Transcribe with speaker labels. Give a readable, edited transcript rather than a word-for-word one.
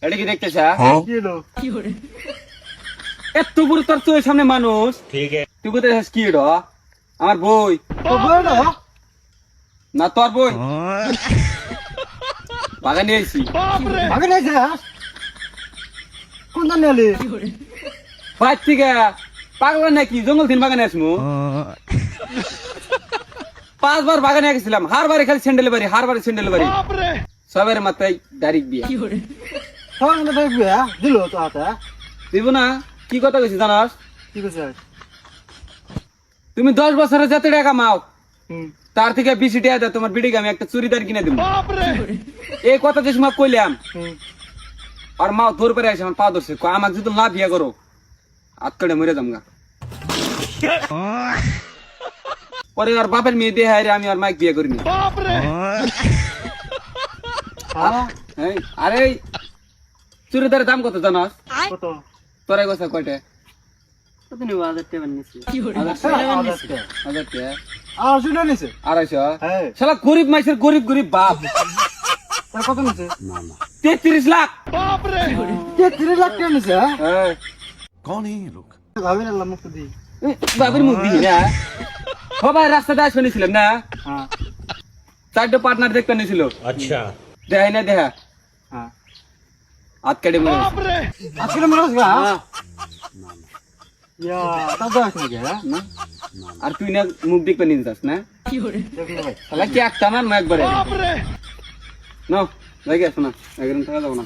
Speaker 1: এটা কি দেখতেছ?
Speaker 2: কি হলো?
Speaker 1: এত বড় তোর চোখের সামনে মানুষ,
Speaker 3: ठीक है।
Speaker 1: তুই কোথায় যাস? কি এটা আমার বই
Speaker 2: তো বল না।
Speaker 1: না, তোর বই বাগানে আইছি।
Speaker 2: আগে নাই যাস। কোন দান নিলি?
Speaker 1: বাইর থেকে পাগলা নাকি জঙ্গল দিন বাগানে আসমু? 5 বার বাগানে গেছিলাম, হারবারে খালি স্যান্ডেল বাড়ি, হারবারে স্যান্ডেল বাড়ি, সবের মাথায় ডাইরেক্ট বিয়া।
Speaker 2: ফোন না ভাই বিয়া দিল তো হাতে।
Speaker 1: দিব না? কি কথা কইছি জানাস?
Speaker 2: কি কইছ?
Speaker 1: তুমি 10 বছরে যত টাকা কামাও
Speaker 2: হুম।
Speaker 1: তার থেকে বেশি টাকা দাও, তোমার বিটিকে আমি একটা চুড়িদার কিনে দিব। এই কথা যে সময় কইলাম,
Speaker 2: হুম।
Speaker 1: আর মা ধর করে আসে, আমার পা ধরছে, কয় আমাকে যদি না বিয়া করো আত্মড়ে মরে যামগা। পরে আর বাপের মেয়ে দিয়ে হায় রে, আমি আর মাইক বিয়ে করিনি।
Speaker 2: হ্যাঁ
Speaker 1: এই, আরে এই চুড়িদারের দাম কত জানাস?
Speaker 2: কত?
Speaker 1: তোরাই কথা কয়টা?
Speaker 2: কত নিব? 1000 টাকা নিছি।
Speaker 1: 1000 টাকা?
Speaker 2: আর শুনে নিছে।
Speaker 1: 250?
Speaker 2: হ্যাঁ।
Speaker 1: শালা গরিব মাইসের গরিব গরিব বাপ।
Speaker 2: তার কত নিছে?
Speaker 1: 33 লাখ।
Speaker 2: 33 লাখ টাকা নিছে।
Speaker 1: হ্যাঁ।
Speaker 3: कौन है ये लोग?
Speaker 2: ভাবি না মুখ দি।
Speaker 1: এই, বাপের মুখ দিই না। সবাই রাস্তাতে শুনেছিলাম না,
Speaker 2: হ্যাঁ
Speaker 1: 4টা পার্টনার দেখতে নিয়েছিল,
Speaker 3: अच्छा।
Speaker 1: দেখাই না দেখা
Speaker 2: হ্যাঁ।
Speaker 1: হাত কেটে মরে গেছে।
Speaker 2: আজকে মরস গা।
Speaker 1: হ্যাঁ।
Speaker 2: ইয়া তা দাস না গা।
Speaker 1: না? আর তুই না মুখ দেখতে নিয়ে যাস না?
Speaker 2: দেখো ভাই।
Speaker 1: শালা কি একটা আমার একবারে। না, লাগে শোনা, 11 টাকা যাবো না।